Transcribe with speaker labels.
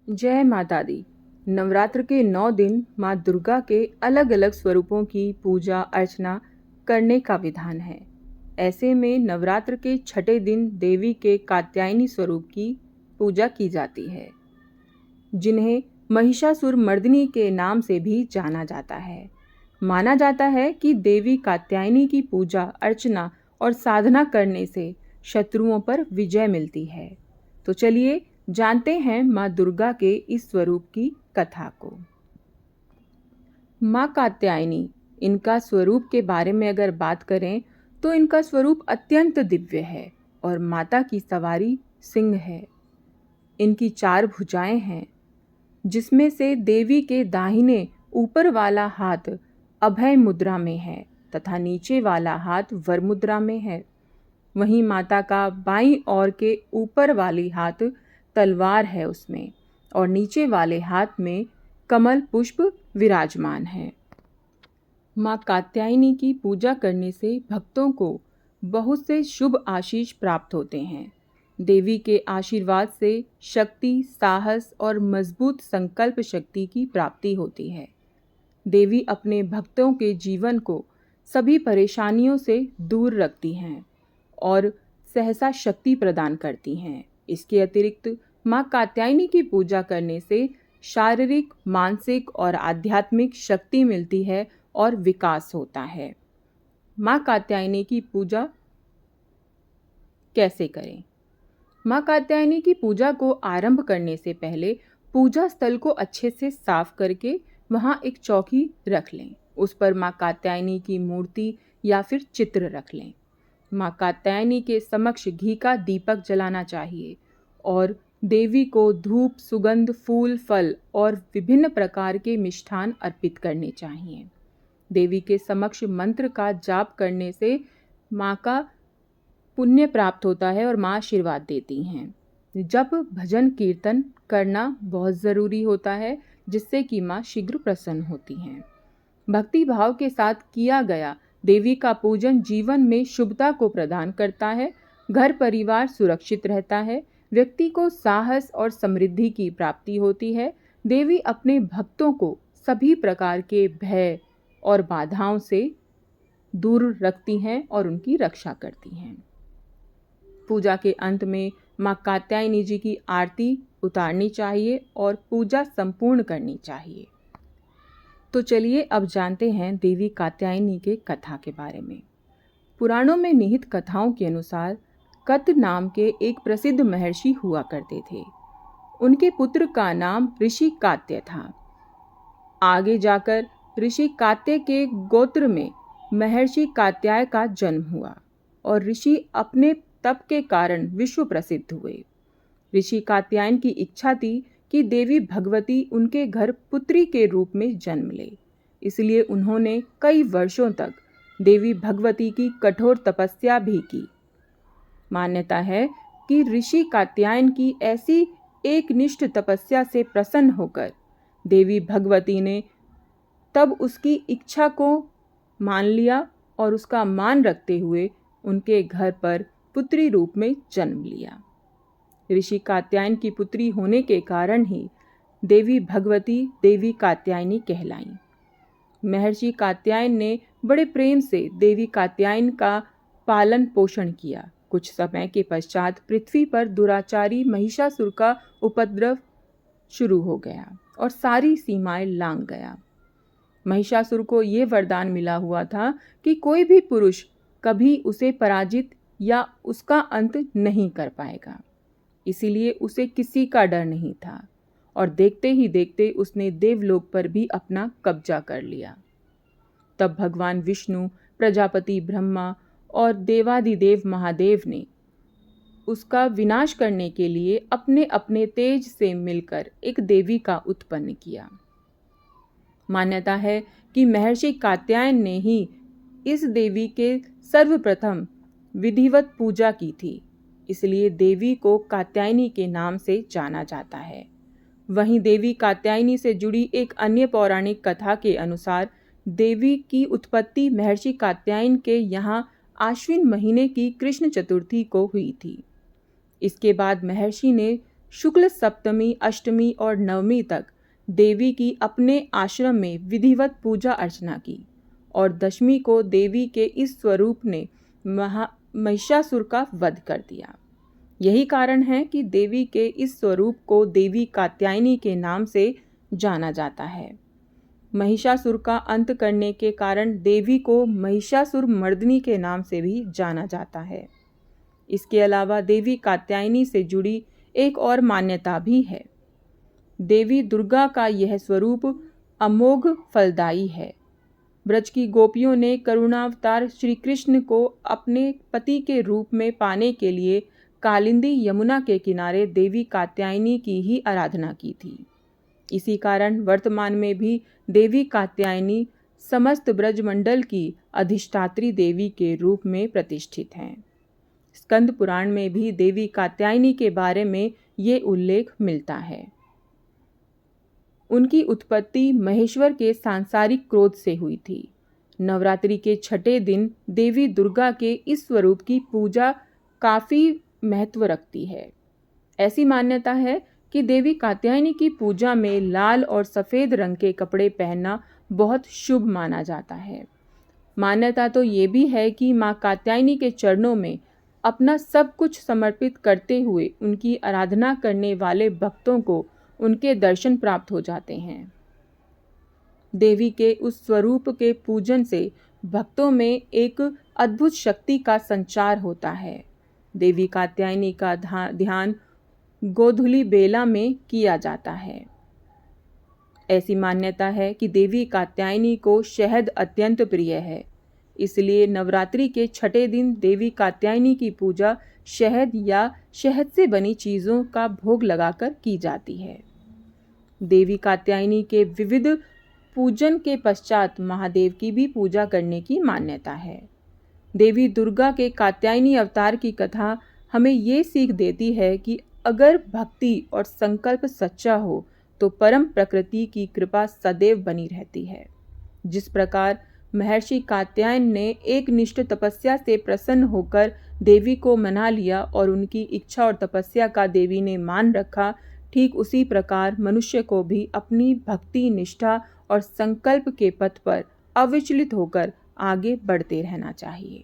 Speaker 1: जय माता दी। नवरात्र के 9 दिन माँ दुर्गा के अलग अलग स्वरूपों की पूजा अर्चना करने का विधान है। ऐसे में नवरात्र के छठे दिन देवी के कात्यायनी स्वरूप की पूजा की जाती है, जिन्हें महिषासुर मर्दिनी के नाम से भी जाना जाता है। माना जाता है कि देवी कात्यायनी की पूजा अर्चना और साधना करने से शत्रुओं पर विजय मिलती है। तो चलिए जानते हैं माँ दुर्गा के इस स्वरूप की कथा को। माँ कात्यायनी, इनका स्वरूप के बारे में अगर बात करें तो इनका स्वरूप अत्यंत दिव्य है और माता की सवारी सिंह है। इनकी 4 भुजाएं हैं, जिसमें से देवी के दाहिने ऊपर वाला हाथ अभय मुद्रा में है तथा नीचे वाला हाथ वर मुद्रा में है। वहीं माता का बाईं ओर के ऊपर वाली हाथ तलवार है उसमें, और नीचे वाले हाथ में कमल पुष्प विराजमान है। माँ कात्यायनी की पूजा करने से भक्तों को बहुत से शुभ आशीष प्राप्त होते हैं। देवी के आशीर्वाद से शक्ति, साहस और मजबूत संकल्प शक्ति की प्राप्ति होती है। देवी अपने भक्तों के जीवन को सभी परेशानियों से दूर रखती हैं और सहसा शक्ति प्रदान करती हैं। इसके अतिरिक्त माँ कात्यायनी की पूजा करने से शारीरिक, मानसिक और आध्यात्मिक शक्ति मिलती है और विकास होता है। माँ कात्यायनी की पूजा कैसे करें? माँ कात्यायनी की पूजा को आरंभ करने से पहले पूजा स्थल को अच्छे से साफ करके वहाँ एक चौकी रख लें। उस पर माँ कात्यायनी की मूर्ति या फिर चित्र रख लें। माँ कात्यायनी के समक्ष घी का दीपक जलाना चाहिए और देवी को धूप, सुगंध, फूल, फल और विभिन्न प्रकार के मिष्ठान अर्पित करने चाहिए। देवी के समक्ष मंत्र का जाप करने से माँ का पुण्य प्राप्त होता है और माँ आशीर्वाद देती हैं। जप, भजन, कीर्तन करना बहुत ज़रूरी होता है, जिससे कि माँ शीघ्र प्रसन्न होती हैं। भक्ति भाव के साथ किया गया देवी का पूजन जीवन में शुभता को प्रदान करता है। घर परिवार सुरक्षित रहता है। व्यक्ति को साहस और समृद्धि की प्राप्ति होती है। देवी अपने भक्तों को सभी प्रकार के भय और बाधाओं से दूर रखती हैं और उनकी रक्षा करती हैं। पूजा के अंत में माँ कात्यायनी जी की आरती उतारनी चाहिए और पूजा संपूर्ण करनी चाहिए। तो चलिए अब जानते हैं देवी कात्यायनी के कथा के बारे में। पुराणों में निहित कथाओं के अनुसार कत नाम के एक प्रसिद्ध महर्षि हुआ करते थे। उनके पुत्र का नाम ऋषि कात्य था। आगे जाकर ऋषि कात्य के गोत्र में महर्षि कात्याय का जन्म हुआ और ऋषि अपने तप के कारण विश्व प्रसिद्ध हुए। ऋषि कात्यायन की इच्छा थी कि देवी भगवती उनके घर पुत्री के रूप में जन्म ले। इसलिए उन्होंने कई वर्षों तक देवी भगवती की कठोर तपस्या भी की। मान्यता है कि ऋषि कात्यायन की ऐसी एक निष्ठ तपस्या से प्रसन्न होकर देवी भगवती ने तब उसकी इच्छा को मान लिया और उसका मान रखते हुए उनके घर पर पुत्री रूप में जन्म लिया। ऋषि कात्यायन की पुत्री होने के कारण ही देवी भगवती देवी कात्यायनी कहलाईं। महर्षि कात्यायन ने बड़े प्रेम से देवी कात्यायन का पालन पोषण किया। कुछ समय के पश्चात पृथ्वी पर दुराचारी महिषासुर का उपद्रव शुरू हो गया और सारी सीमाएं लांघ गया। महिषासुर को ये वरदान मिला हुआ था कि कोई भी पुरुष कभी उसे पराजित या उसका अंत नहीं कर पाएगा। इसीलिए उसे किसी का डर नहीं था और देखते ही देखते उसने देवलोक पर भी अपना कब्जा कर लिया। तब भगवान विष्णु, प्रजापति ब्रह्मा और देवादिदेव महादेव ने उसका विनाश करने के लिए अपने अपने तेज से मिलकर एक देवी का उत्पन्न किया। मान्यता है कि महर्षि कात्यायन ने ही इस देवी के सर्वप्रथम विधिवत पूजा की थी। इसलिए देवी को कात्यायनी के नाम से जाना जाता है। वहीं देवी कात्यायनी से जुड़ी एक अन्य पौराणिक कथा के अनुसार देवी की उत्पत्ति महर्षि कात्यायन के यहाँ आश्विन महीने की कृष्ण चतुर्थी को हुई थी। इसके बाद महर्षि ने शुक्ल सप्तमी, अष्टमी और नवमी तक देवी की अपने आश्रम में विधिवत पूजा अर्चना की और दशमी को देवी के इस स्वरूप ने महिषासुर का वध कर दिया। यही कारण है कि देवी के इस स्वरूप को देवी कात्यायनी के नाम से जाना जाता है। महिषासुर का अंत करने के कारण देवी को महिषासुर मर्दिनी के नाम से भी जाना जाता है। इसके अलावा देवी कात्यायनी से जुड़ी एक और मान्यता भी है। देवी दुर्गा का यह स्वरूप अमोघ फलदायी है। ब्रज की गोपियों ने करुणावतार श्री कृष्ण को अपने पति के रूप में पाने के लिए कालिंदी यमुना के किनारे देवी कात्यायनी की ही आराधना की थी। इसी कारण वर्तमान में भी देवी कात्यायनी समस्त ब्रजमंडल की अधिष्ठात्री देवी के रूप में प्रतिष्ठित हैं। स्कंद पुराण में भी देवी कात्यायनी के बारे में ये उल्लेख मिलता है। उनकी उत्पत्ति महेश्वर के सांसारिक क्रोध से हुई थी। नवरात्रि के छठे दिन देवी दुर्गा के इस स्वरूप की पूजा काफी महत्व रखती है। ऐसी मान्यता है कि देवी कात्यायनी की पूजा में लाल और सफेद रंग के कपड़े पहनना बहुत शुभ माना जाता है। मान्यता तो ये भी है कि माँ कात्यायनी के चरणों में अपना सब कुछ समर्पित करते हुए उनकी आराधना करने वाले भक्तों को उनके दर्शन प्राप्त हो जाते हैं। देवी के उस स्वरूप के पूजन से भक्तों में एक अद्भुत शक्ति का संचार होता है। देवी कात्यायनी का ध्यान गोधूली बेला में किया जाता है। ऐसी मान्यता है कि देवी कात्यायनी को शहद अत्यंत प्रिय है, इसलिए नवरात्रि के छठे दिन देवी कात्यायनी की पूजा शहद या शहद से बनी चीज़ों का भोग लगाकर की जाती है। देवी कात्यायनी के विविध पूजन के पश्चात महादेव की भी पूजा करने की मान्यता है। देवी दुर्गा के कात्यायनी अवतार की कथा हमें ये सीख देती है कि अगर भक्ति और संकल्प सच्चा हो तो परम प्रकृति की कृपा सदैव बनी रहती है। जिस प्रकार महर्षि कात्यायन ने एक निष्ठ तपस्या से प्रसन्न होकर देवी को मना लिया और उनकी इच्छा और तपस्या का देवी ने मान रखा, ठीक उसी प्रकार मनुष्य को भी अपनी भक्ति, निष्ठा और संकल्प के पथ पर अविचलित होकर आगे बढ़ते रहना चाहिए।